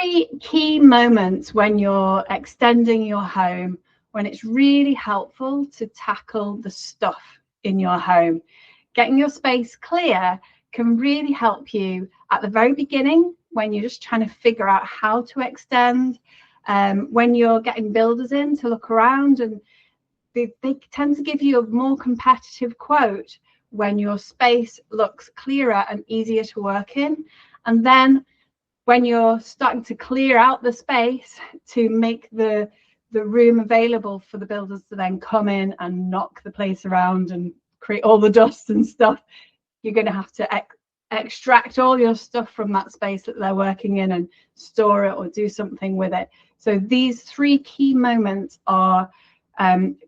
three key moments when you're extending your home, when it's really helpful to tackle the stuff in your home. Getting your space clear can really help you at the very beginning when you're just trying to figure out how to extend, when you're getting builders in to look around, and they tend to give you a more competitive quote when your space looks clearer and easier to work in. And then when you're starting to clear out the space to make the room available for the builders to then come in and knock the place around and create all the dust and stuff, you're going to have to extract all your stuff from that space that they're working in and store it or do something with it. So these three key moments are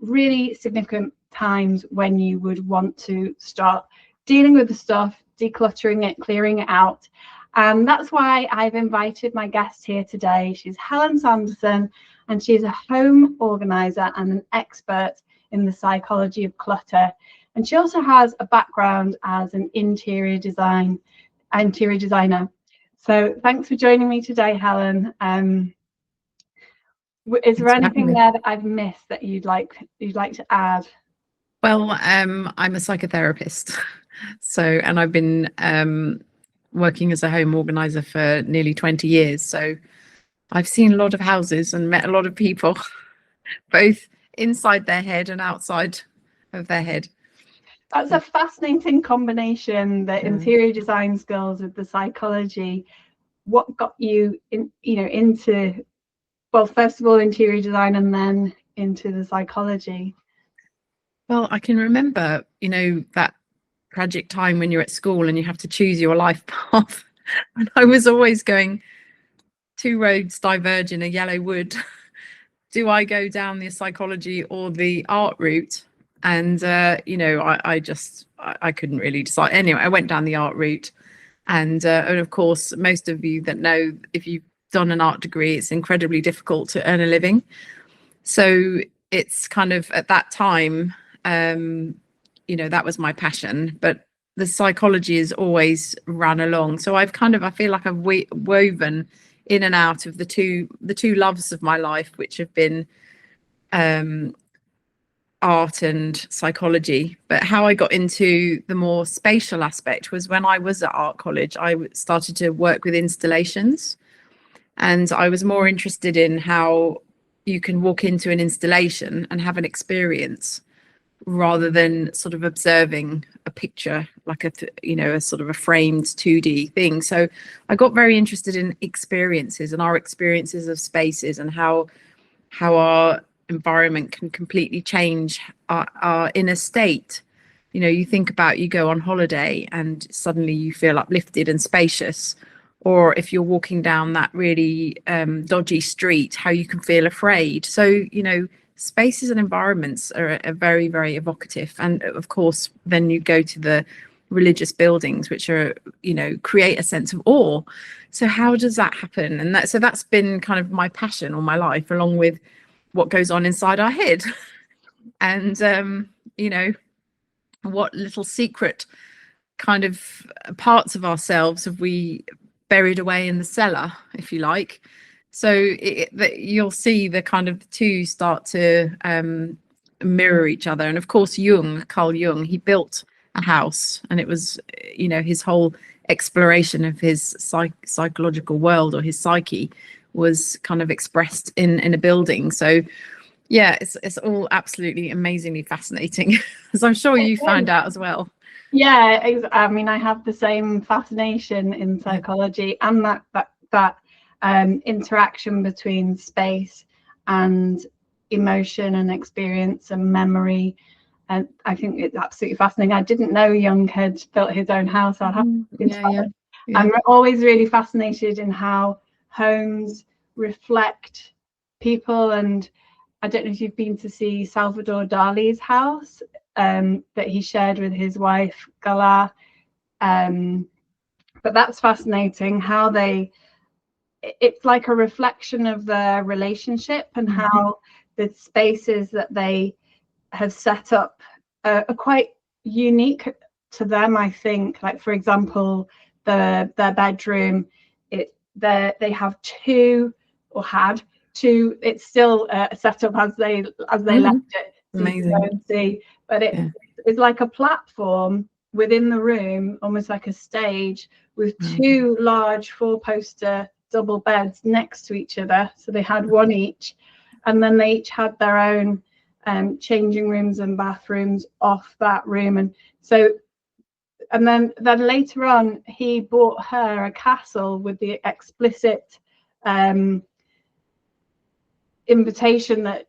really significant times when you would want to start dealing with the stuff, decluttering it, clearing it out. And that's why I've invited my guest here today. She's Helen Sanderson, and she's a home organizer and an expert in the psychology of clutter. And she also has a background as an interior designer. So thanks for joining me today, Helen. Is there anything there that I've missed that you'd like to add? Well, I'm a psychotherapist, and I've been working as a home organizer for nearly 20 years. So I've seen a lot of houses and met a lot of people, both inside their head and outside of their head. That's a fascinating combination, the interior design skills with the psychology. What got you into, well, first of all, interior design and then into the psychology? Well, I can remember, that tragic time when you're at school and you have to choose your life path. And I was always going, two roads diverge in a yellow wood. Do I go down the psychology or the art route? And, I couldn't really decide. Anyway, I went down the art route. And of course, most of you that know, if you've done an art degree, it's incredibly difficult to earn a living. So it's kind of at that time, that was my passion. But the psychology has always ran along. So I feel like I've woven in and out of the two loves of my life, which have been art and psychology. But how I got into the more spatial aspect was when I was at art college. I started to work with installations, and I was more interested in how you can walk into an installation and have an experience rather than sort of observing a picture like a sort of a framed 2D thing. So I got very interested in experiences and our experiences of spaces, and how our environment can completely change our inner state. You think about, you go on holiday and suddenly you feel uplifted and spacious, or if you're walking down that really dodgy street, how you can feel afraid. So spaces and environments are very, very evocative. And of course, then you go to the religious buildings, which are, create a sense of awe. So how does that happen? And that's been kind of my passion all my life, along with what goes on inside our head. And, what little secret kind of parts of ourselves have we buried away in the cellar, if you like. So you'll see the kind of two start to mirror each other. And of course, Carl Jung, he built a house, and it was, his whole exploration of his psychological world, or his psyche, was kind of expressed in a building. So yeah, it's all absolutely amazingly fascinating, as I'm sure you found out as well. Yeah, I mean, I have the same fascination in psychology, and that interaction between space and emotion and experience and memory. And I think it's absolutely fascinating. I didn't know Jung had built his own house. I'll have to I'm always really fascinated in how homes reflect people. And I don't know if you've been to see Salvador Dali's house that he shared with his wife Gala, but that's fascinating how it's like a reflection of their relationship, and how the spaces that they have set up are quite unique to them, I think. Like, for example, their bedroom, they have two, or had two. It's still set up as they left it. So Amazing. you can go and see, but it's like a platform within the room, almost like a stage, with two large 4-poster double beds next to each other. So they had one each, and then they each had their own changing rooms and bathrooms off that room. And so, and then later on, he bought her a castle with the explicit invitation that,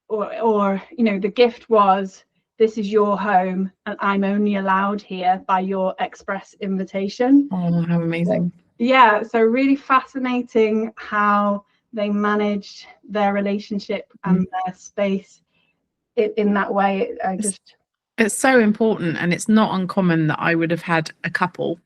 or you know, the gift was, this is your home and I'm only allowed here by your express invitation. Oh, how amazing. So, yeah, so really fascinating how they managed their relationship and their space in that way. It's so important, and it's not uncommon that I would have had a couple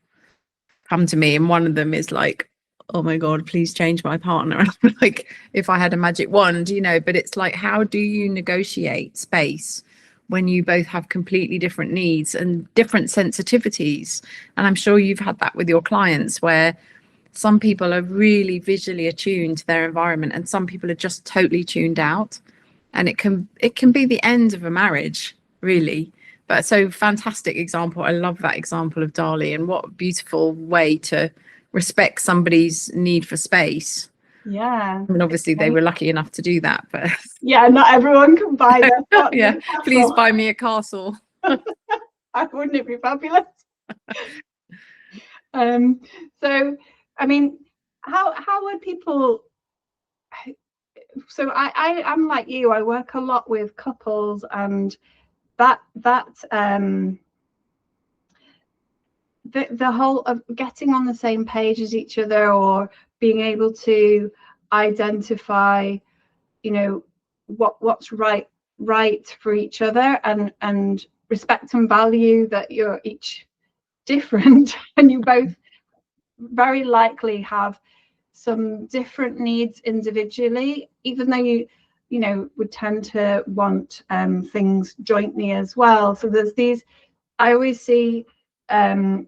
come to me and one of them is like, oh my God, please change my partner. And I'm like, if I had a magic wand, you know, but it's like, how do you negotiate space when you both have completely different needs and different sensitivities? And I'm sure you've had that with your clients, where some people are really visually attuned to their environment and some people are just totally tuned out. And it can be the end of a marriage, really. But so fantastic example. I love that example of Dali, and what a beautiful way to respect somebody's need for space. Yeah. I mean, obviously they were lucky enough to do that, but yeah, not everyone can buy that. Yeah, please buy me a castle. Wouldn't it be fabulous? So I mean, how would people, so I'm like you, I work a lot with couples, and that the whole of getting on the same page as each other, or being able to identify, you know, what's right for each other, and respect and value that you're each different and you both very likely have some different needs individually, even though you know would tend to want things jointly as well. So there's these, I always see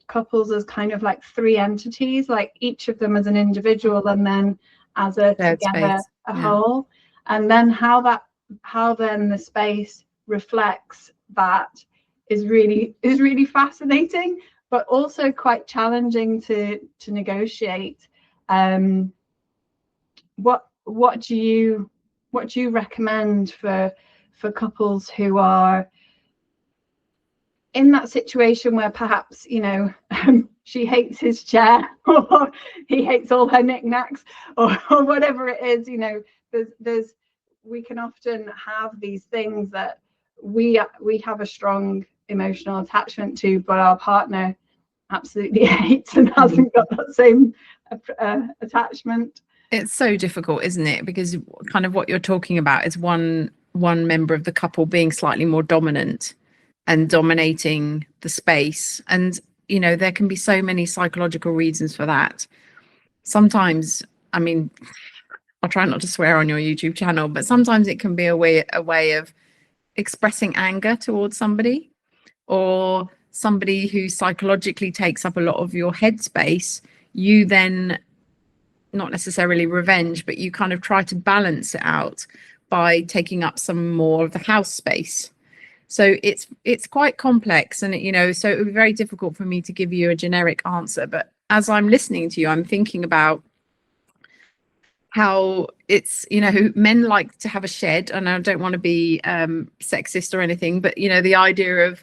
couples as kind of like three entities, like each of them as an individual and then as a together a whole, and then how then the space reflects that is really fascinating, but also quite challenging to negotiate. What do you recommend for couples who are in that situation where perhaps, you know, she hates his chair or he hates all her knickknacks or whatever it is, you know, there's we can often have these things that we have a strong emotional attachment to, but our partner absolutely hates and hasn't got that same attachment. It's so difficult, isn't it? Because kind of what you're talking about is one member of the couple being slightly more dominant and dominating the space. And, you know, there can be so many psychological reasons for that. Sometimes, I mean, I'll try not to swear on your YouTube channel, but sometimes it can be a way of expressing anger towards somebody, or somebody who psychologically takes up a lot of your headspace. You then, not necessarily revenge, but you kind of try to balance it out by taking up some more of the house space. So it's quite complex, and you know, so it would be very difficult for me to give you a generic answer. But as I'm listening to you, I'm thinking about how it's, you know, men like to have a shed, and I don't want to be sexist or anything, but you know, the idea of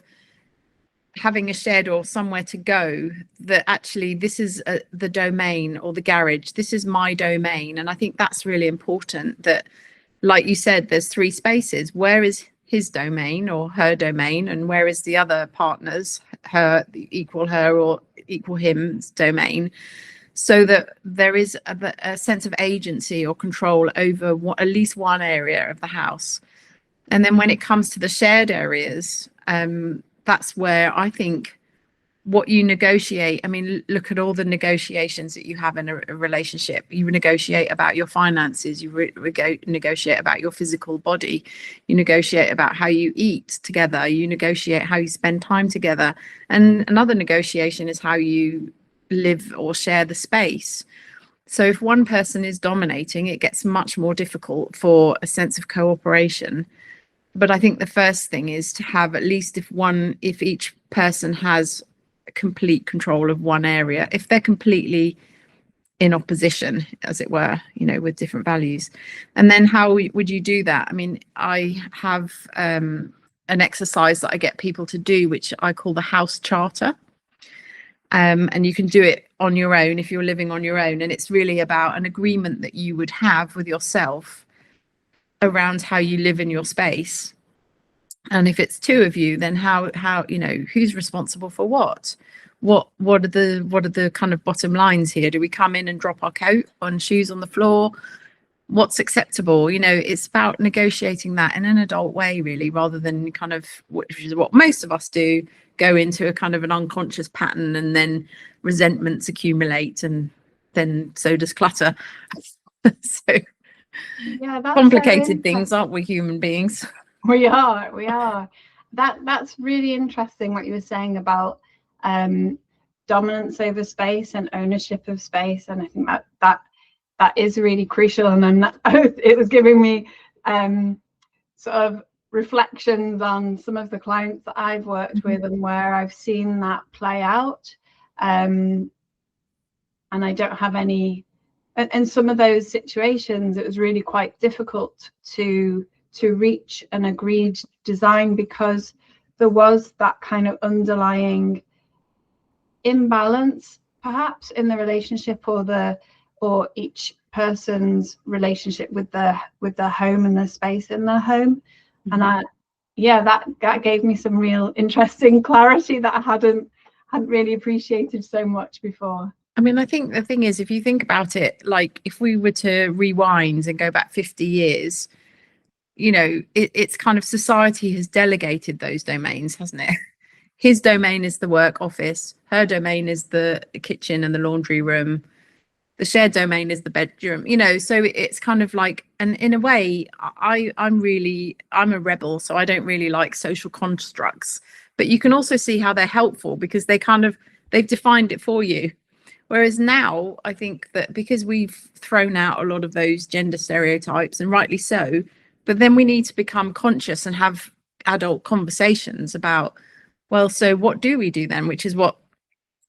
having a shed or somewhere to go, that actually this is the domain, or the garage, this is my domain. And I think that's really important, that, like you said, there's three spaces. Where is his domain or her domain, and where is the other partner's, her or equal him's domain, so that there is a sense of agency or control over at least one area of the house. And then when it comes to the shared areas, that's where I think what you negotiate, I mean, look at all the negotiations that you have in a relationship. You negotiate about your finances, you negotiate about your physical body, you negotiate about how you eat together, you negotiate how you spend time together. And another negotiation is how you live or share the space. So if one person is dominating, it gets much more difficult for a sense of cooperation. But I think the first thing is to have at least if each person has complete control of one area, if they're completely in opposition, as it were, with different values. And then how would you do that? I mean, I have an exercise that I get people to do, which I call the house charter. And you can do it on your own if you're living on your own. And it's really about an agreement that you would have with yourself around how you live in your space. And if it's two of you, then how who's responsible for what are the kind of bottom lines here? Do we come in and drop our coat and shoes on the floor? What's acceptable? It's about negotiating that in an adult way, really, rather than kind of, which is what most of us do, go into a kind of an unconscious pattern, and then resentments accumulate, and then so does clutter. So Yeah, that's complicated things, aren't we, human beings? We are. That's really interesting what you were saying about dominance over space and ownership of space, and I think that is really crucial. And then it was giving me sort of reflections on some of the clients that I've worked with and where I've seen that play out, and I don't have any. In some of those situations, it was really quite difficult to reach an agreed design, because there was that kind of underlying imbalance perhaps in the relationship, or each person's relationship with their home and their space in their home. And that gave me some real interesting clarity that I hadn't really appreciated so much before. I mean, I think the thing is, if you think about it, like if we were to rewind and go back 50 years, it's kind of society has delegated those domains, hasn't it? His domain is the work office, her domain is the kitchen and the laundry room, the shared domain is the bedroom, so it's kind of like, and in a way, I'm a rebel, so I don't really like social constructs, but you can also see how they're helpful, because they've defined it for you. Whereas now, I think that because we've thrown out a lot of those gender stereotypes, and rightly so, but then we need to become conscious and have adult conversations about, well, so what do we do then? Which is what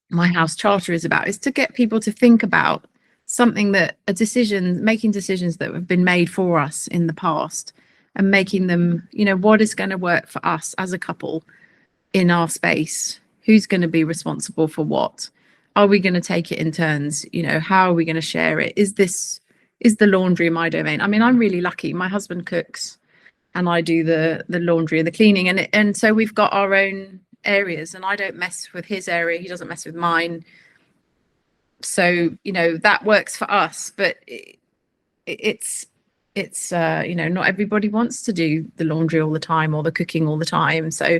my house charter is about, is to get people to think about something that making decisions that have been made for us in the past, and making them, what is going to work for us as a couple in our space? Who's going to be responsible for what? Are we going to take it in turns? How are we going to share it? Is the laundry my domain? I mean, I'm really lucky. My husband cooks and I do the laundry and the cleaning. And so we've got our own areas, and I don't mess with his area. He doesn't mess with mine. So, that works for us, but it's not everybody wants to do the laundry all the time or the cooking all the time. So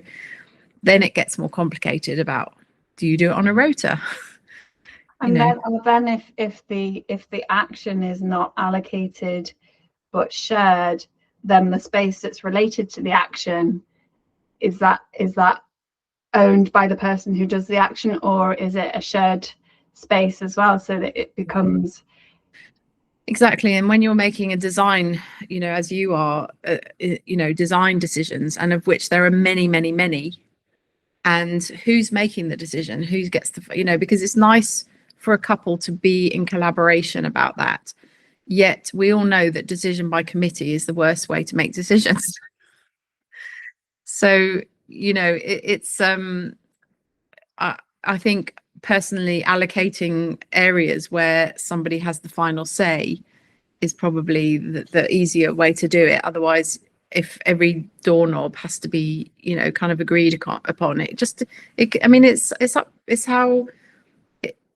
then it gets more complicated about, do you do it on a rota? And then if the action is not allocated but shared, then the space that's related to the action, is that owned by the person who does the action, or is it a shared space as well, so that it becomes exactly. And when you're making a design, as you are, design decisions, and of which there are many, many, many, and who's making the decision, who gets the, because it's nice for a couple to be in collaboration about that. Yet we all know that decision by committee is the worst way to make decisions. So, it's I think personally, allocating areas where somebody has the final say is probably the easier way to do it. Otherwise, if every doorknob has to be, kind of agreed upon,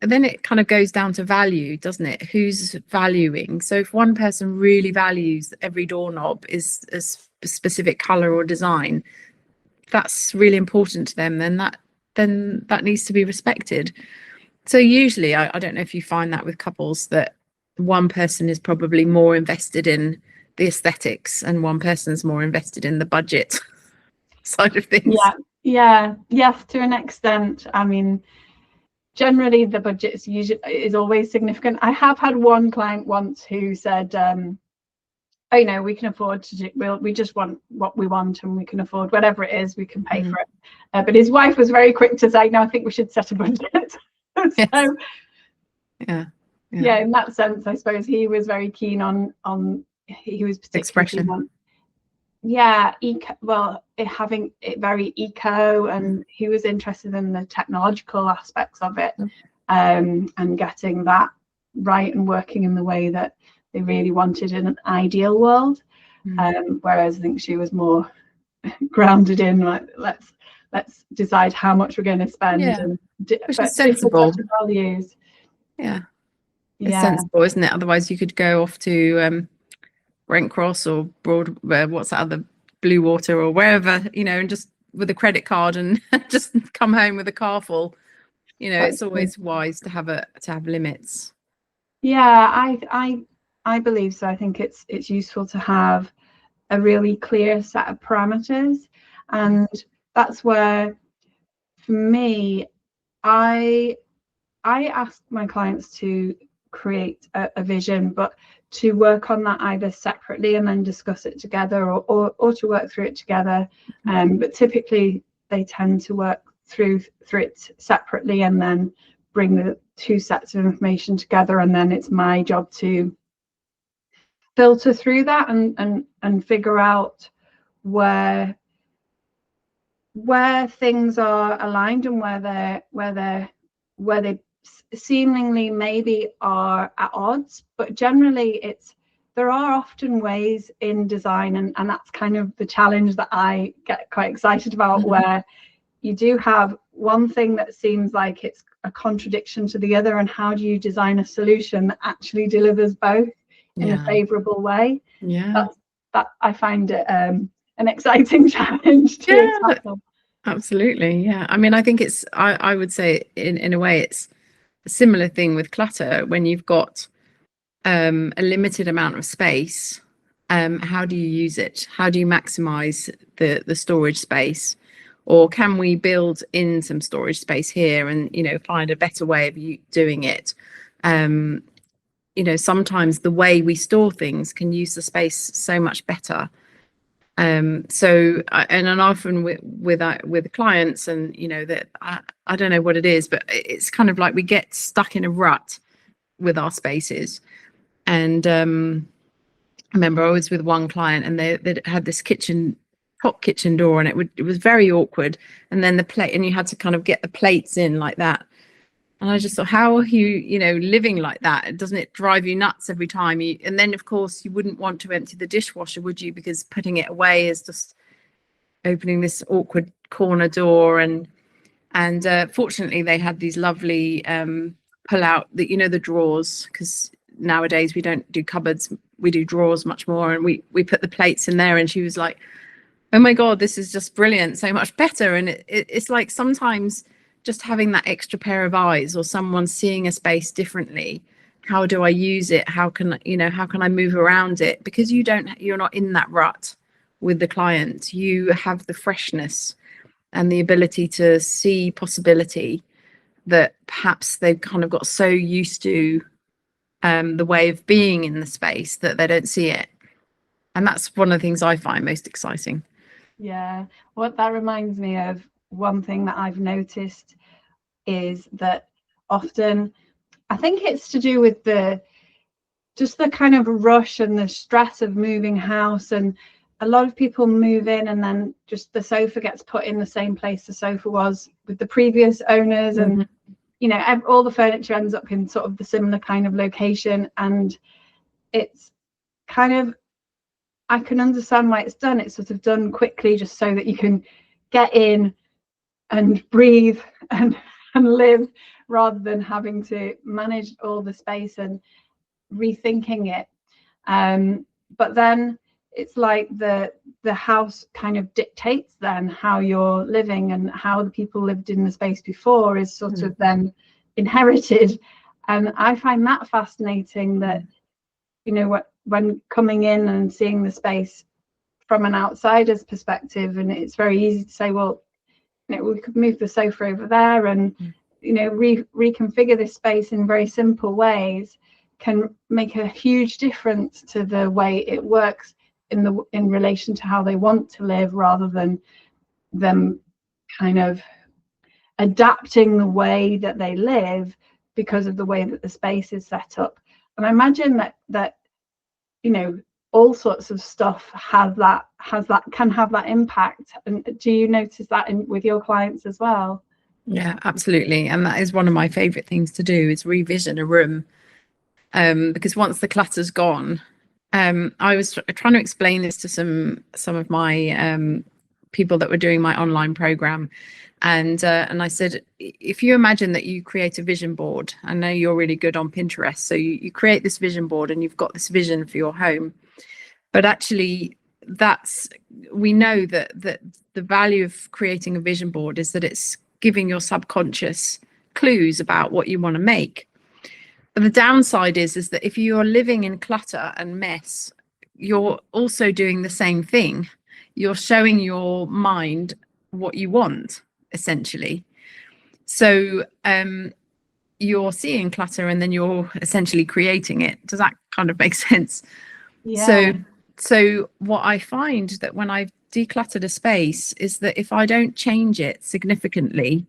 then it kind of goes down to value, doesn't it? Who's valuing? So if one person really values that every doorknob is a specific color or design, that's really important to them, then that needs to be respected. So usually, I don't know if you find that with couples, that one person is probably more invested in the aesthetics and one person's more invested in the budget side of things. Yes, to an extent. I mean, generally the budget is always significant. I have had one client once who said, oh, we can afford to do, we just want what we want, and we can afford whatever it is, we can pay for it. But his wife was very quick to say, no, I think we should set a budget. So yeah, in that sense, I suppose he was very keen on he was particularly keen on having it very eco, and he was interested in the technological aspects of it, and getting that right and working in the way that they really wanted in an ideal world. Whereas I think she was more grounded in, like, let's decide how much we're going to spend, and which is sensible values. It's sensible, isn't it? Otherwise you could go off to Brent Cross or what's that other, Blue Water or wherever, and just with a credit card and just come home with a car full. It's always wise to have limits. I believe so. I think it's useful to have a really clear set of parameters, and that's where, for me, I ask my clients to create a vision, but to work on that either separately and then discuss it together, or to work through it together. But typically they tend to work through it separately and then bring the two sets of information together, and then it's my job to filter through that and figure out where things are aligned and where they seemingly maybe are at odds. But generally there are often ways in design, and that's kind of the challenge that I get quite excited about, where you do have one thing that seems like it's a contradiction to the other, and how do you design a solution that actually delivers both in a favorable way? That I find it an exciting challenge to tackle. Absolutely. I mean, I think I would say in a way it's a similar thing with clutter. When you've got a limited amount of space, how do you use it? How do you maximize the storage space? Or can we build in some storage space here and find a better way of doing it? Sometimes the way we store things can use the space so much better. And often with clients, and that I don't know what it is, but it's kind of like we get stuck in a rut with our spaces. And I remember I was with one client, and they had this top kitchen door, and it was very awkward, and then the plate, and you had to kind of get the plates in like that. And I just thought, how are you living like that? Doesn't it drive you nuts every time? And then of course you wouldn't want to empty the dishwasher, would you? Because putting it away is just opening this awkward corner door. And fortunately they had these lovely pull out the drawers, because nowadays we don't do cupboards, we do drawers much more, and we put the plates in there. And she was like, oh my God, this is just brilliant, so much better. And it's like sometimes just having that extra pair of eyes, or someone seeing a space differently. How do I use it? How can I move around it? Because you're not in that rut with the client. You have the freshness and the ability to see possibility that perhaps they've kind of got so used to the way of being in the space that they don't see it. And that's one of the things I find most exciting. What that reminds me of, one thing that I've noticed is that often, I think it's to do with the kind of rush and the stress of moving house, and a lot of people move in and then just the sofa gets put in the same place the sofa was with the previous owners, and all the furniture ends up in sort of the similar kind of location. And it's kind of, I can understand why it's done. It's sort of done quickly just so that you can get in and breathe and live, rather than having to manage all the space and rethinking it. But then it's like the house kind of dictates then how you're living, and how the people lived in the space before is sort of then inherited. And I find that fascinating, that when coming in and seeing the space from an outsider's perspective, and it's very easy to say, well, we could move the sofa over there, and reconfigure this space in very simple ways can make a huge difference to the way it works in relation to how they want to live, rather than them kind of adapting the way that they live because of the way that the space is set up. And I imagine that all sorts of stuff can have that impact. And do you notice that with your clients as well? Yeah, absolutely. And that is one of my favorite things to do, is revision a room. Because once the clutter's gone, I was trying to explain this to some of my people that were doing my online program, and I said, if you imagine that you create a vision board, I know you're really good on Pinterest, so you create this vision board and you've got this vision for your home, but actually we know that the value of creating a vision board is that it's giving your subconscious clues about what you want to make. But the downside is that if you're living in clutter and mess, you're also doing the same thing. You're showing your mind what you want, essentially. So you're seeing clutter and then you're essentially creating it. Does that kind of make sense? Yeah. So what I find that when I've decluttered a space is that if I don't change it significantly,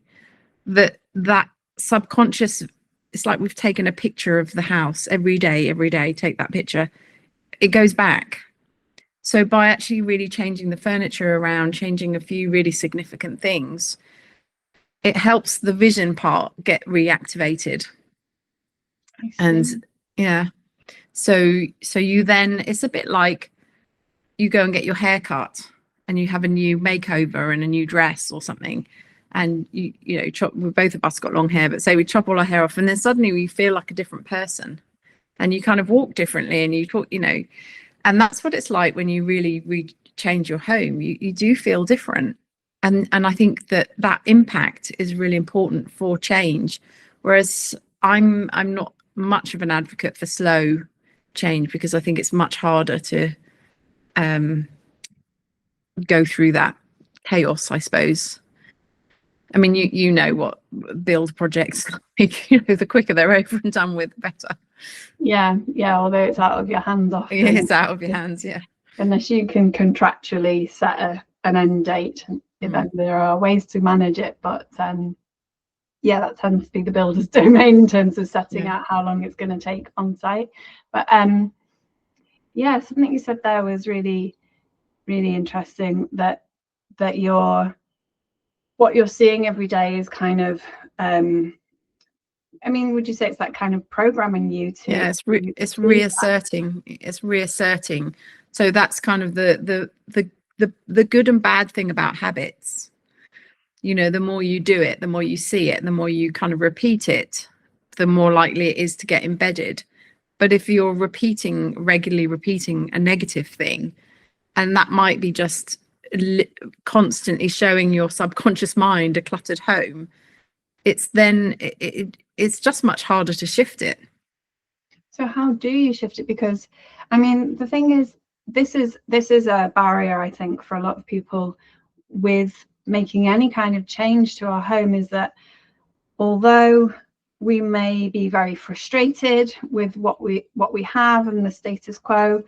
that subconscious, it's like we've taken a picture of the house every day, take that picture, it goes back. So by actually really changing the furniture around, changing a few really significant things, it helps the vision part get reactivated. And yeah, so you then, it's a bit like you go and get your hair cut and you have a new makeover and a new dress or something, and you chop, both of us got long hair, but say we chop all our hair off, and then suddenly we feel like a different person and you kind of walk differently and you talk, and that's what it's like when you really change your home. You do feel different, and I think that impact is really important for change, whereas I'm not much of an advocate for slow change, because I think it's much harder to go through that chaos, I suppose. I mean, you know what build projects like, the quicker they're over and done with, better. Yeah, although it's out of your hands often. Yeah, it's out of your hands, yeah. Unless you can contractually set an end date, then there are ways to manage it. But yeah, that tends to be the builder's domain in terms of setting out how long it's going to take on site. But yeah, something you said there was really, really interesting, that what you're seeing every day is kind of I mean, would you say it's that kind of programming you to? Yeah, it's reasserting. It's reasserting. So that's kind of the good and bad thing about habits. The more you do it, the more you see it, the more you kind of repeat it, the more likely it is to get embedded. But if you're regularly repeating a negative thing, and that might be just constantly showing your subconscious mind a cluttered home, it's just much harder to shift it. So how do you shift it? Because I mean, the thing is, this is a barrier, I think, for a lot of people with making any kind of change to our home, is that although we may be very frustrated with what we have and the status quo,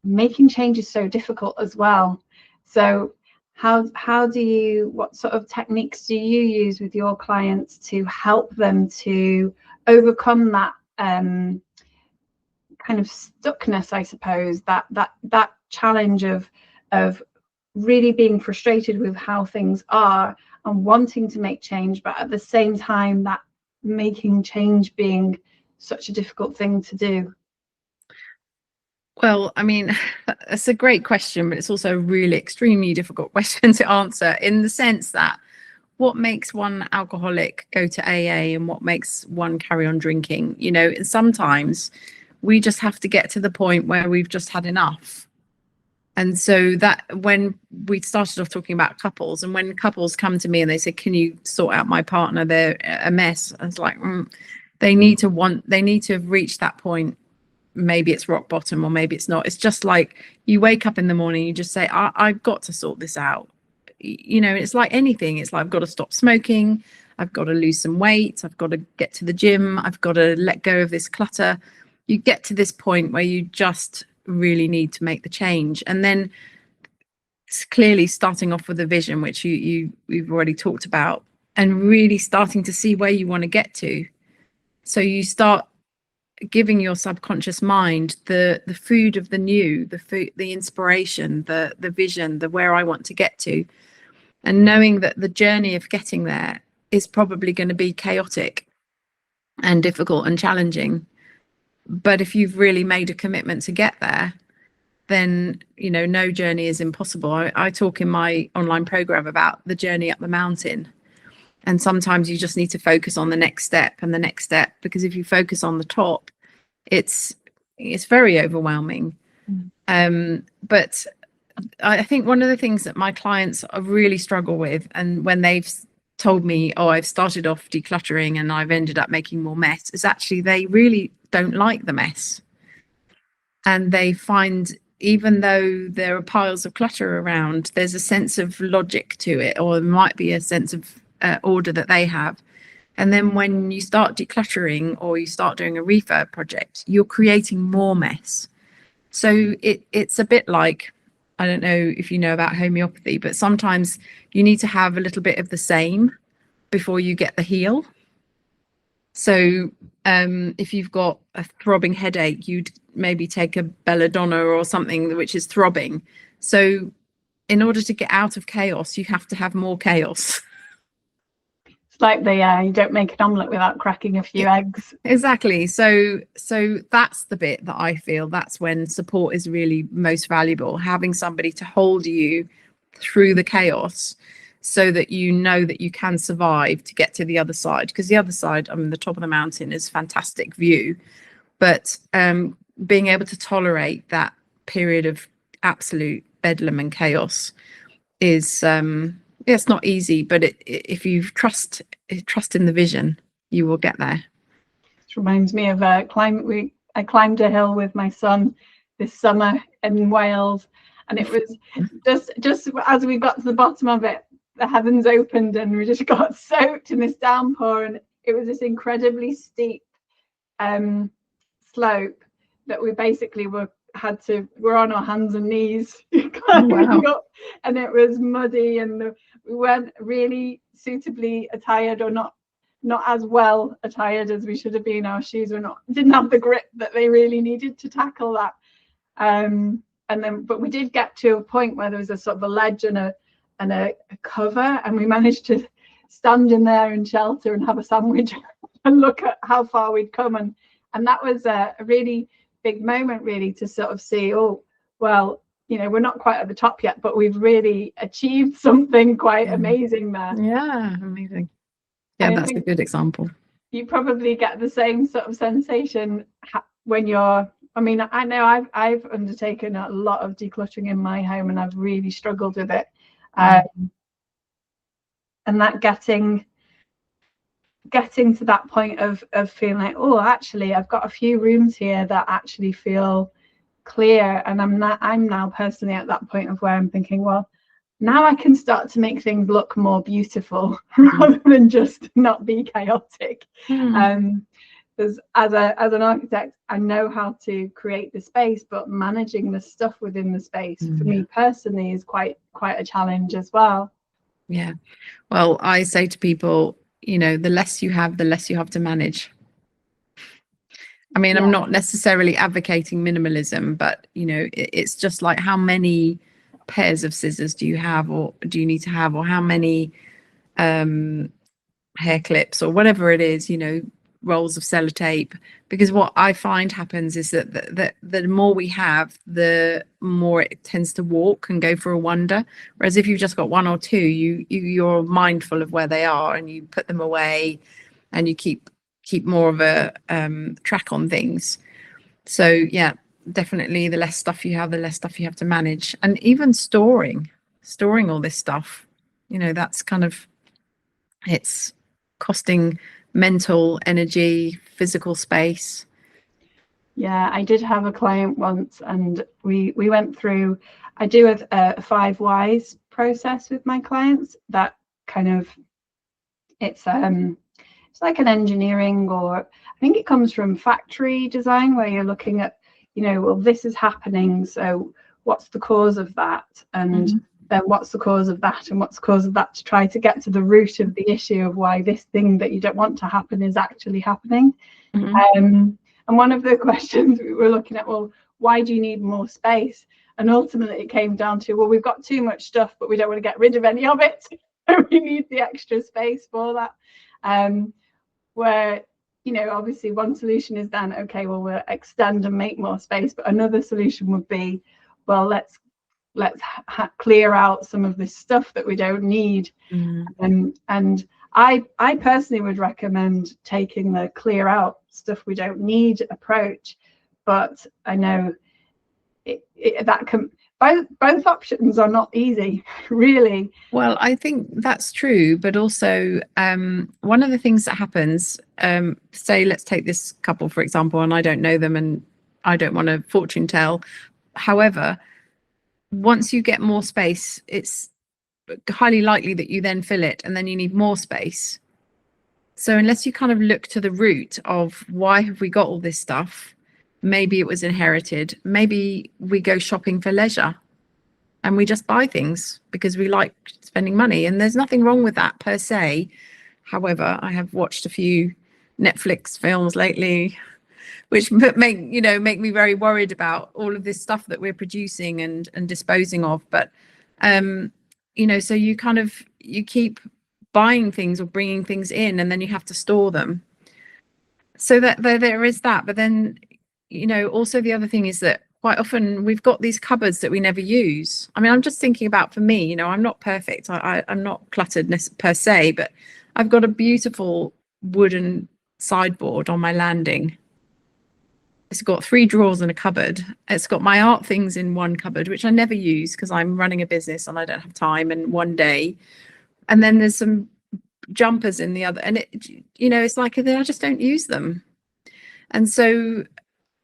making change is so difficult as well. So what sort of techniques do you use with your clients to help them to overcome that kind of stuckness, I suppose, that challenge of really being frustrated with how things are and wanting to make change, but at the same time that making change being such a difficult thing to do? Well, I mean, it's a great question, but it's also a really extremely difficult question to answer, in the sense that what makes one alcoholic go to AA and what makes one carry on drinking? And sometimes we just have to get to the point where we've just had enough. And so that, when we started off talking about couples, and when couples come to me and they say, can you sort out my partner, they're a mess, I was like, they need to have reached that point. Maybe it's rock bottom, or maybe it's not. It's just like you wake up in the morning, you just say, I've got to sort this out. It's like anything. It's like, I've got to stop smoking, I've got to lose some weight, I've got to get to the gym, I've got to let go of this clutter. You get to this point where you just really need to make the change. And then it's clearly starting off with a vision, which we've already talked about, and really starting to see where you want to get to. So you start giving your subconscious mind the food of the new, the inspiration, the vision, the where I want to get to, and knowing that the journey of getting there is probably going to be chaotic and difficult and challenging. But if you've really made a commitment to get there, then, you know, no journey is impossible. I talk in my online program about the journey up the mountain. And sometimes you just need to focus on the next step and the next step, because if you focus on the top, it's very overwhelming. But I think one of the things that my clients really struggle with, and when they've told me, oh, I've started off decluttering and I've ended up making more mess, is actually they really don't like the mess. And they find, even though there are piles of clutter around, there's a sense of logic to it, or there might be a sense of order that they have. And then when you start decluttering or you start doing a refurb project, you're creating more mess. So it's a bit like, I don't know if you know about homeopathy, but sometimes you need to have a little bit of the same before you get the heal. So if you've got a throbbing headache, you'd maybe take a belladonna or something which is throbbing. So in order to get out of chaos, you have to have more chaos. It's like you don't make an omelette without cracking a few eggs. Exactly. So that's the bit that I feel that's when support is really most valuable, having somebody to hold you through the chaos, so that you know that you can survive to get to the other side. Because the other side, I mean, the top of the mountain is a fantastic view, but being able to tolerate that period of absolute bedlam and chaos is it's not easy, but if you trust in the vision, you will get there. This reminds me of I climbed a hill with my son this summer in Wales, and it was just as we got to the bottom of it, the heavens opened and we just got soaked in this downpour, and it was this incredibly steep slope that we basically we're on our hands and knees climbing up, and it was muddy, and we weren't really suitably attired, or not as well attired as we should have been. Our shoes didn't have the grip that they really needed to tackle that. But we did get to a point where there was a sort of a ledge and a cover, and we managed to stand in there and shelter and have a sandwich and look at how far we'd come, and that was a really big moment, really, to sort of see, oh well, you know, we're not quite at the top yet, but we've really achieved something quite amazing there. Yeah, amazing. Yeah, that's a good example. You probably get the same sort of sensation when you're, I mean, I know I've undertaken a lot of decluttering in my home, and I've really struggled with it. And that getting to that point of feeling like, oh, actually I've got a few rooms here that actually feel clear, and I'm now personally at that point of where I'm thinking, well, now I can start to make things look more beautiful rather than just not be chaotic. Because as an architect, I know how to create the space, but managing the stuff within the space for me personally is quite a challenge as well. Yeah. Well, I say to people, you know, the less you have to manage. I mean, I'm not necessarily advocating minimalism, but, you know, it's just like, how many pairs of scissors do you have, or do you need to have, or how many hair clips, or whatever it is, you know, rolls of sellotape. Because what I find happens is that the more we have, the more it tends to walk and go for a wander. Whereas if you've just got one or two, you're mindful of where they are, and you put them away, and you keep more of a track on things. So yeah, definitely the less stuff you have, the less stuff you have to manage. And even storing all this stuff, you know, that's kind of, it's costing mental energy, physical space. Yeah, I did have a client once, and we went through, I do a 5 whys process with my clients that kind of It's like an engineering, or I think it comes from factory design, where you're looking at, well, this is happening, so what's the cause of that, and then what's the cause of that, and what's the cause of that, to try to get to the root of the issue of why this thing that you don't want to happen is actually happening. And one of the questions we were looking at, well, why do you need more space? And ultimately it came down to, well, we've got too much stuff, but we don't want to get rid of any of it. We need the extra space for that. Where, obviously one solution is then, okay, well, we'll extend and make more space, but another solution would be, well, let's clear out some of this stuff that we don't need. And I personally would recommend taking the clear out stuff we don't need approach, but I know that can, both options are not easy, really. Well, I think that's true, but also one of the things that happens, say, let's take this couple, for example, and I don't know them and I don't want to fortune tell. However, once you get more space, it's highly likely that you then fill it and then you need more space. So unless you kind of look to the root of why have we got all this stuff, maybe it was inherited, maybe we go shopping for leisure and we just buy things because we like spending money, and there's nothing wrong with that per se. However, I have watched a few Netflix films lately which make me very worried about all of this stuff that we're producing and disposing of. But so you keep buying things or bringing things in, and then you have to store them. So that there is that. But then also the other thing is that quite often we've got these cupboards that we never use. I mean, I'm just thinking about, for me, I'm not perfect. I'm not cluttered per se, but I've got a beautiful wooden sideboard on my landing. It's got 3 drawers and a cupboard. It's got my art things in one cupboard, which I never use because I'm running a business and I don't have time and one day. And then there's some jumpers in the other, and it's like I just don't use them. And so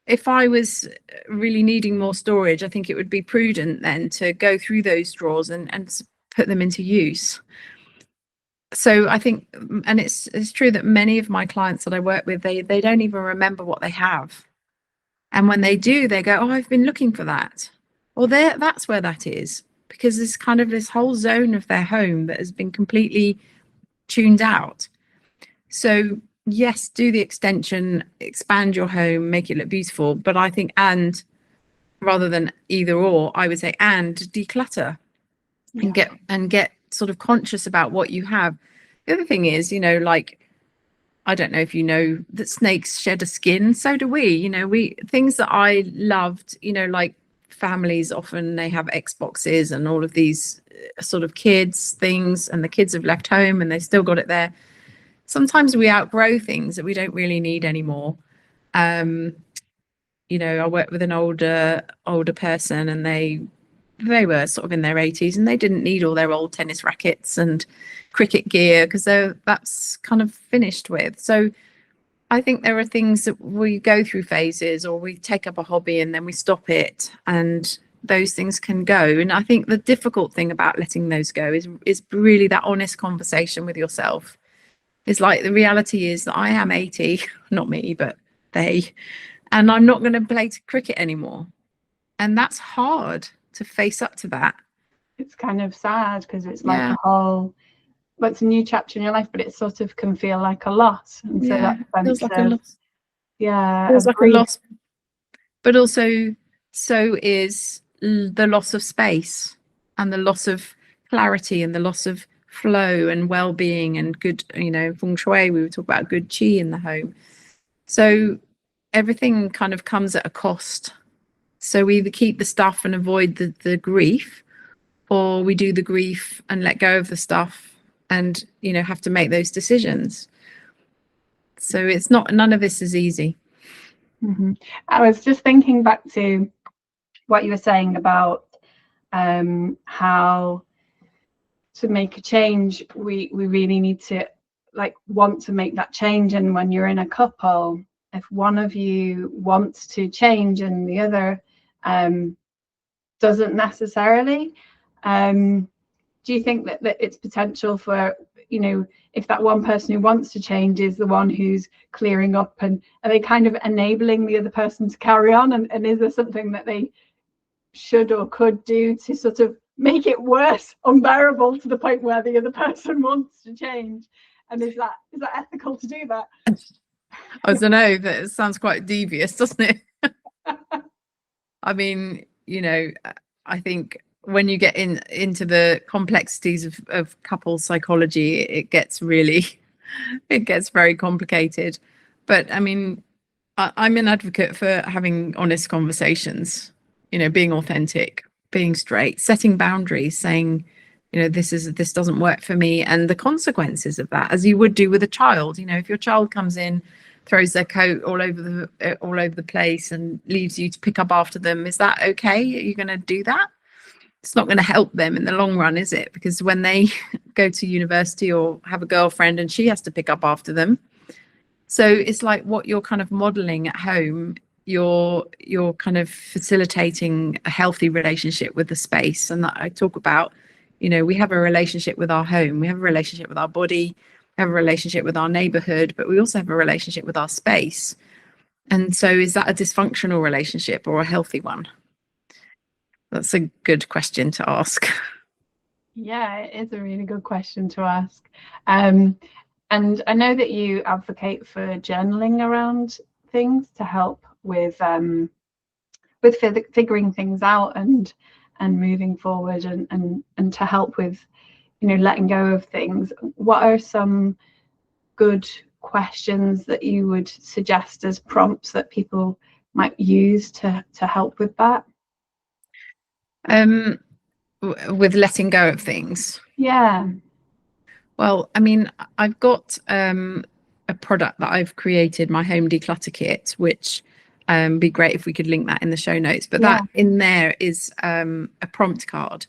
if I was really needing more storage, I think it would be prudent then to go through those drawers and put them into use. So I think, and it's true that many of my clients that I work with, they don't even remember what they have. And when they do, they go, oh, I've been looking for that. Well, that's where that is, because there's kind of this whole zone of their home that has been completely tuned out. So yes, do the extension, expand your home, make it look beautiful. But I think, and rather than either or, I would say, and declutter and get sort of conscious about what you have. The other thing is, like, I don't know if you know that snakes shed a skin. So do we. Things that I loved, like families, often they have Xboxes and all of these sort of kids things, and the kids have left home and they still got it there. Sometimes we outgrow things that we don't really need anymore. I worked with an older person, and they were sort of in their 80s, and they didn't need all their old tennis rackets and cricket gear because that's kind of finished with. So I think there are things that we go through phases, or we take up a hobby and then we stop it, and those things can go. And I think the difficult thing about letting those go is really that honest conversation with yourself. It's like, the reality is that I am 80, not me, but they, and I'm not going to play cricket anymore. And that's hard to face up to that. It's kind of sad because it's like a whole, well, it's a new chapter in your life, but it sort of can feel like a loss. And so that feels like a loss. Yeah, feels like a loss. But also, so is the loss of space and the loss of clarity and the loss of flow and well-being and good, feng shui. We would talk about good chi in the home. So everything kind of comes at a cost. So we either keep the stuff and avoid the grief, or we do the grief and let go of the stuff and have to make those decisions. So it's none of this is easy. I was just thinking back to what you were saying about how to make a change, we really need to want to make that change. And when you're in a couple, if one of you wants to change and the other doesn't necessarily, do you think that it's potential for, you know, if that one person who wants to change is the one who's clearing up, and are they kind of enabling the other person to carry on, and is there something that they should or could do to sort of make it worse, unbearable, to the point where the other person wants to change? And is that ethical to do that? I don't know, that sounds quite devious, doesn't it? I mean, you know, I think when you get into the complexities of couple psychology, it gets very complicated. But I mean, I'm an advocate for having honest conversations, you know, being authentic, being straight, setting boundaries, saying, you know, this doesn't work for me, and the consequences of that, as you would do with a child. You know, if your child comes in, throws their coat all over the place and leaves you to pick up after them, is that okay? Are you going to do that? It's not going to help them in the long run, is it? Because when they go to university or have a girlfriend and she has to pick up after them. So it's like what you're kind of modeling at home, you're kind of facilitating a healthy relationship with the space. And that I talk about, you know, we have a relationship with our home, we have a relationship with our body, we have a relationship with our neighborhood, but we also have a relationship with our space. And so is that a dysfunctional relationship or a healthy one? That's a good question to ask. Yeah, it is a really good question to ask. And I know that you advocate for journaling around things to help with figuring things out and moving forward, and to help with, you know, letting go of things. What are some good questions that you would suggest as prompts that people might use to help with that? With letting go of things. Yeah. Well, I mean, I've got a product that I've created, my home declutter kit, which be great if we could link that in the show notes. But that in there is a prompt card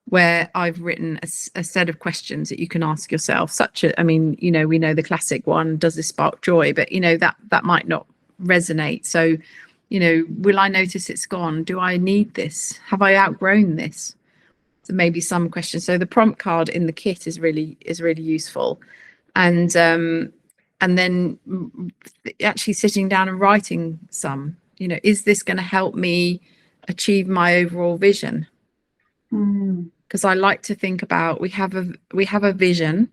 where I've written a set of questions that you can ask yourself. I mean, you know, we know the classic one, does this spark joy? But, you know, that might not resonate. So, you know, will I notice it's gone? Do I need this? Have I outgrown this? So maybe some questions. So the prompt card in the kit is really useful. And then actually sitting down and writing some, you know, is this going to help me achieve my overall vision? Because I like to think about, we have a vision,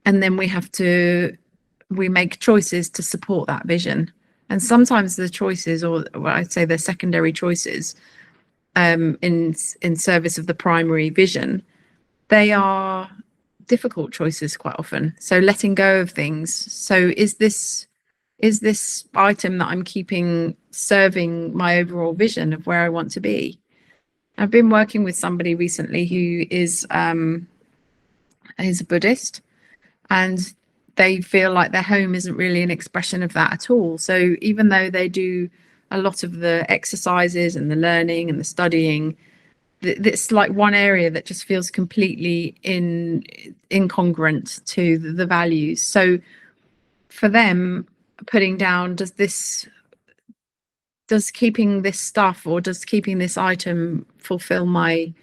and then we make choices to support that vision. And sometimes the choices, or I'd say the secondary choices, in service of the primary vision, they are difficult choices quite often. So letting go of things. So is this item that I'm keeping serving my overall vision of where I want to be? I've been working with somebody recently who is a Buddhist, and they feel like their home isn't really an expression of that at all. So even though they do a lot of the exercises and the learning and the studying, it's like one area that just feels completely incongruent to the values. So for them, putting down, does keeping this stuff, or does keeping this item fulfill my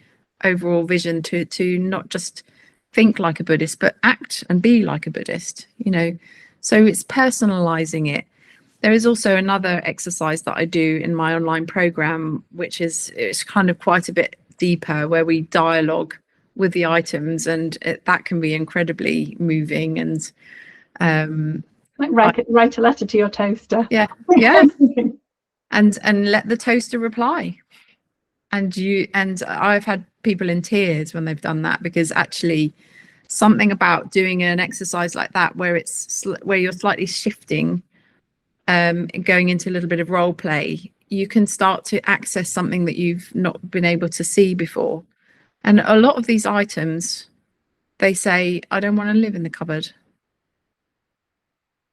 overall vision to not just think like a Buddhist, but act and be like a Buddhist, you know? So it's personalizing it. There is also another exercise that I do in my online program, which it's kind of quite a bit deeper, where we dialogue with the items, and that can be incredibly moving. And like write a letter to your toaster. Yeah. and let the toaster reply. And I've had people in tears when they've done that, because actually something about doing an exercise like that, where you're slightly shifting, and going into a little bit of role play, you can start to access something that you've not been able to see before. And a lot of these items, they say, I don't want to live in the cupboard.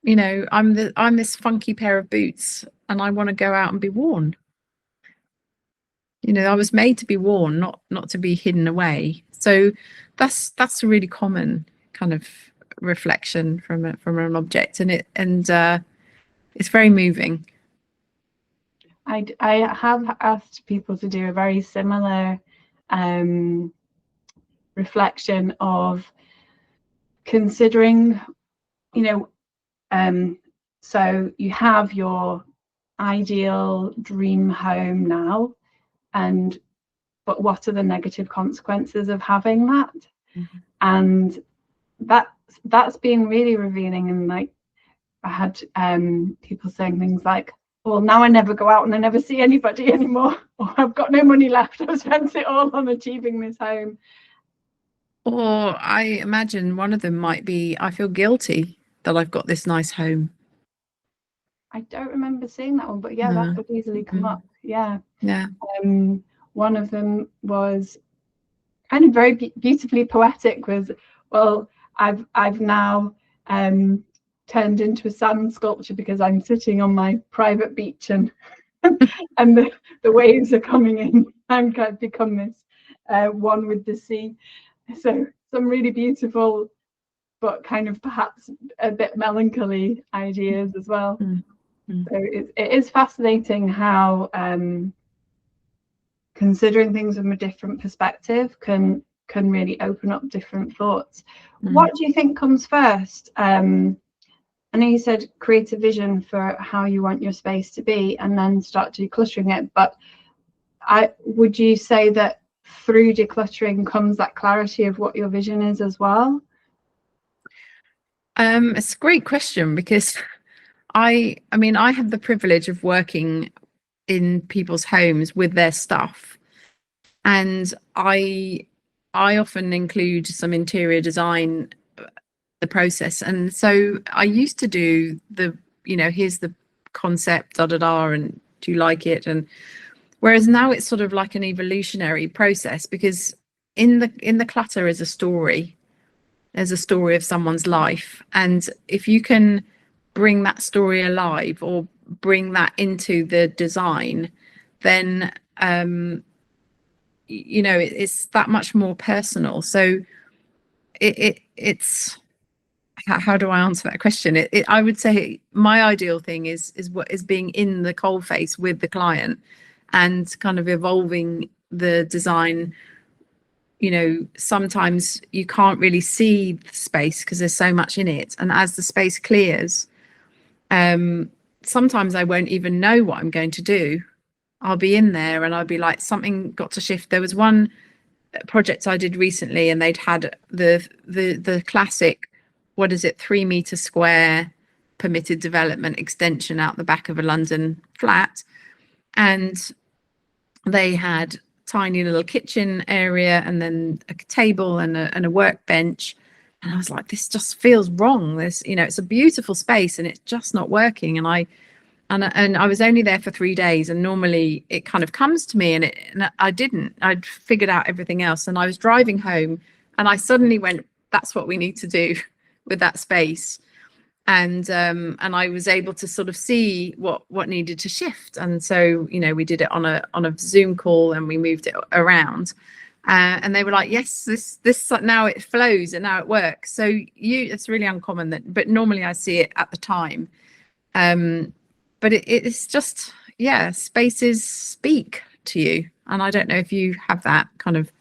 You know, I'm this funky pair of boots, and I want to go out and be worn. You know, I was made to be worn, not to be hidden away. So that's a really common kind of reflection from an object, and it's very moving. I have asked people to do a very similar reflection of considering, so you have your ideal dream home now, but what are the negative consequences of having that? Mm-hmm. And that's been really revealing. And like, I had people saying things like, well, now I never go out and I never see anybody anymore, or I've got no money left, I've spent it all on achieving this home. Or I imagine one of them might be, I feel guilty that I've got this nice home. I don't remember seeing that one, but yeah, that could easily come up. Yeah. One of them was kind of very beautifully poetic, was, well, I've now turned into a sand sculpture because I'm sitting on my private beach and and the waves are coming in, and I've become this one with the sea. So some really beautiful but kind of perhaps a bit melancholy ideas as well. So it is fascinating how considering things from a different perspective can really open up different thoughts. What do you think comes first? I know you said create a vision for how you want your space to be and then start decluttering it, but would you say that through decluttering comes that clarity of what your vision is as well? It's a great question, because I mean, I have the privilege of working in people's homes with their stuff, and I often include some interior design the process. And so I used to do the, here's the concept, and do you like it? And whereas now it's sort of like an evolutionary process, because in the clutter is a story. There's a story of someone's life, and if you can bring that story alive or bring that into the design, then it's that much more personal. So it's how do I answer that question? I would say my ideal thing is being in the coalface with the client and kind of evolving the design. Sometimes you can't really see the space because there's so much in it, and as the space clears, sometimes I won't even know what I'm going to do. I'll be in there and I'll be like, something got to shift. There was one project I did recently, and they'd had the classic, what is it, 3 meter square permitted development extension out the back of a London flat, and they had tiny little kitchen area and then a table and a workbench, and I was like, this just feels wrong. It's a beautiful space and it's just not working. And I was only there for 3 days, and normally it kind of comes to me, and I'd figured out everything else, and I was driving home and I suddenly went, that's what we need to do with that space. And I was able to sort of see what needed to shift. And so, we did it on a Zoom call, and we moved it around. And they were like, yes, this now it flows and now it works. So it's really uncommon but normally I see it at the time. But it's just, spaces speak to you. And I don't know if you have that kind of,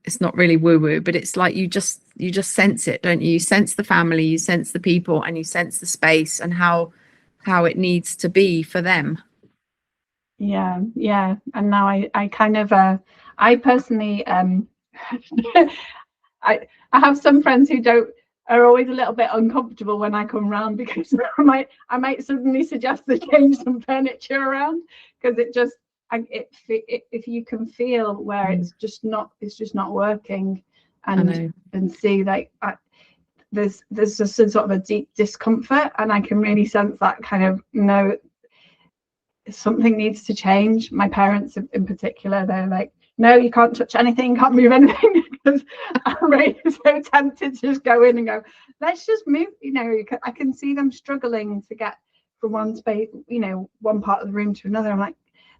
it's not really woo-woo, but it's like you just sense it, don't you? You sense the family, you sense the people, and you sense the space and how it needs to be for them. Yeah. And now I kind of I personally I have some friends who are always a little bit uncomfortable when I come round, because I might suddenly suggest they change some furniture around, because if you can feel where it's just not working, and see like there's just a sort of a deep discomfort, and I can really sense that kind of, no, something needs to change. My parents in particular, they're like, no, you can't touch anything, can't move anything, because I'm really so tempted to just go in and go, let's just move. I can see them struggling to get from one space, one part of the room to another. I'm like,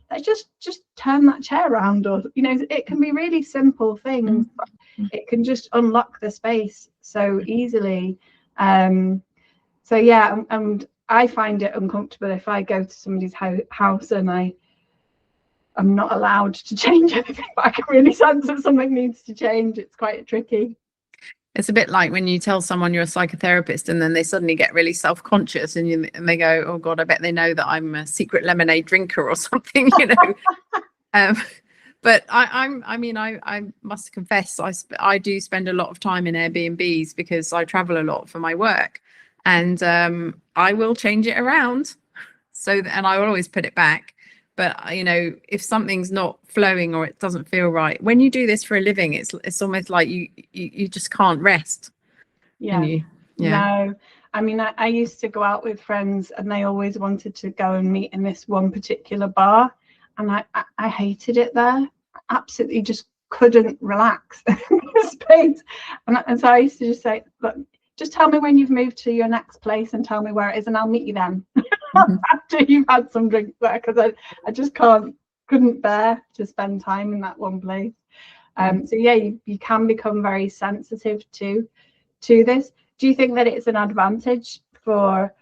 let's just turn that chair around, or it can be really simple things, but it can just unlock the space so easily. So yeah, and I find it uncomfortable if I go to somebody's house and I'm not allowed to change anything, but I can really sense that something needs to change. It's quite tricky. It's a bit like when you tell someone you're a psychotherapist and then they suddenly get really self-conscious and they go, oh God, I bet they know that I'm a secret lemonade drinker or something, you know. But I must confess, I do spend a lot of time in Airbnbs because I travel a lot for my work, and I will change it around. And I will always put it back. But you know, if something's not flowing or it doesn't feel right, when you do this for a living, it's almost like you just can't rest. Yeah. No, I mean, I used to go out with friends and they always wanted to go and meet in this one particular bar, and I hated it there. I absolutely just couldn't relax in this space. And so I used to just say, look, just tell me when you've moved to your next place and tell me where it is and I'll meet you then. After you've had some drinks there, because I just couldn't bear to spend time in that one place. So yeah, you can become very sensitive to this. Do you think that it's an advantage for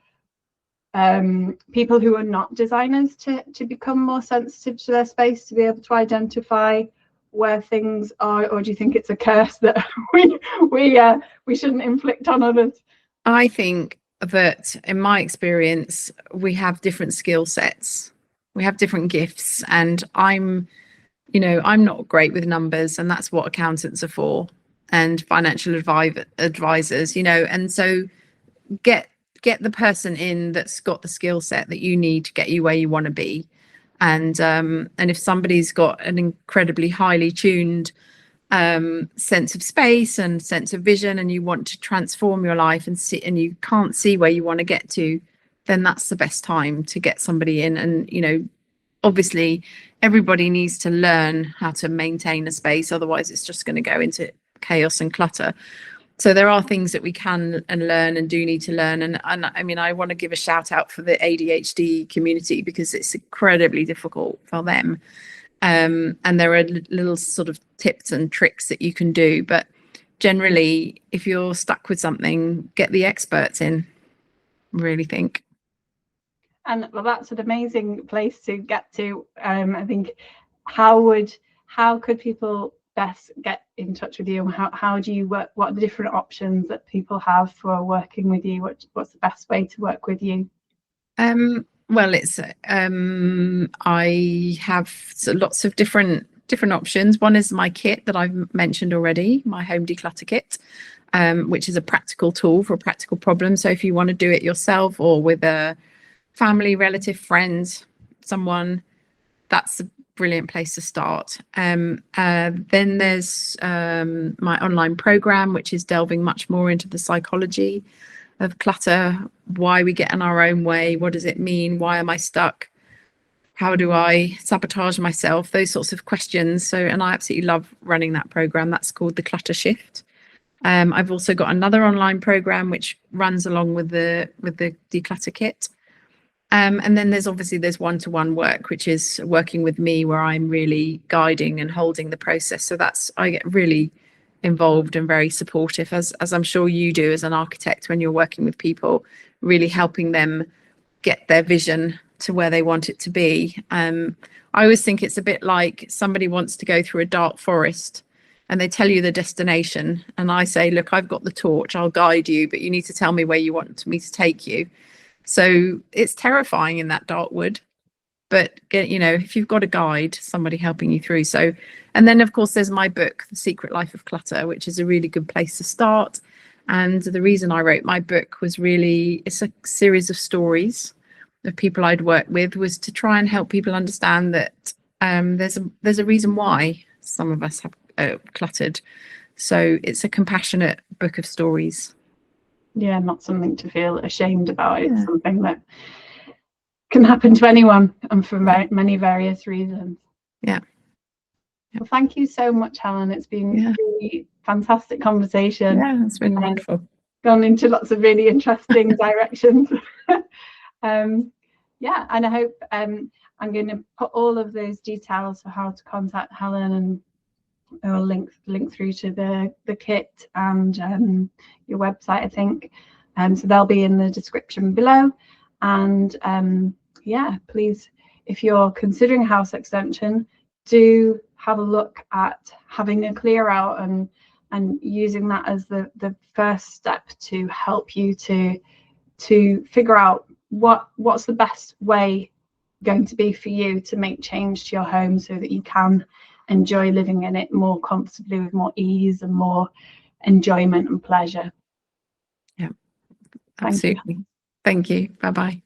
people who are not designers to become more sensitive to their space, to be able to identify where things are, or do you think it's a curse that we shouldn't inflict on others? I think that in my experience, we have different skill sets, we have different gifts, and I'm not great with numbers, and that's what accountants are for, and financial advisors, you know, and so get the person in that's got the skill set that you need to get you where you want to be. And if somebody's got an incredibly highly tuned sense of space and sense of vision, and you want to transform your life and you can't see where you want to get to, then that's the best time to get somebody in. And you know, obviously everybody needs to learn how to maintain a space, otherwise it's just going to go into chaos and clutter. So there are things that we can and learn and do need to learn. And I mean, I want to give a shout out for the ADHD community, because it's incredibly difficult for them. And there are little sort of tips and tricks that you can do. But generally, if you're stuck with something, get the experts in, really think. And well, that's an amazing place to get to. I think how could people best get in touch with you? How do you work? What are the different options that people have for working with you? What's the best way to work with you? Well, it's I have lots of different options. One is my kit that I've mentioned already, my home declutter kit, which is a practical tool for a practical problem. So if you want to do it yourself or with a family, relative, friend, someone, that's a brilliant place to start. Then there's my online program, which is delving much more into the psychology of clutter, why we get in our own way, what does it mean, why am I stuck, how do I sabotage myself, those sorts of questions. So, and I absolutely love running that program. That's called the Clutter Shift. I've also got another online program which runs along with the declutter kit. And then there's one-to-one work, which is working with me, where I'm really guiding and holding the process. So I get really involved and very supportive, as I'm sure you do as an architect, when you're working with people, really helping them get their vision to where they want it to be. I always think it's a bit like somebody wants to go through a dark forest and they tell you the destination, and I say, look, I've got the torch, I'll guide you, but you need to tell me where you want me to take you. So it's terrifying in that dark wood, but if you've got a guide, somebody helping you through. So, and then of course there's my book, The Secret Life of Clutter, which is a really good place to start. And the reason I wrote my book was it's a series of stories of people I'd worked with, was to try and help people understand that there's a reason why some of us have cluttered. So it's a compassionate book of stories. Yeah, not something to feel ashamed about. It's something that can happen to anyone, and for many various reasons. Yeah. Well, thank you so much, Helen. It's been a really fantastic conversation. Yeah, it's been wonderful. Gone into lots of really interesting directions. And I hope I'm going to put all of those details for how to contact Helen, and I'll link through to the kit and your website, I think. So they'll be in the description below. And please, if you're considering house extension, do have a look at having a clear out and using that as the first step to help you to figure out what's the best way going to be for you to make change to your home so that you can enjoy living in it more comfortably with more ease and more enjoyment and pleasure. Yeah, absolutely. Thank you. Bye-bye.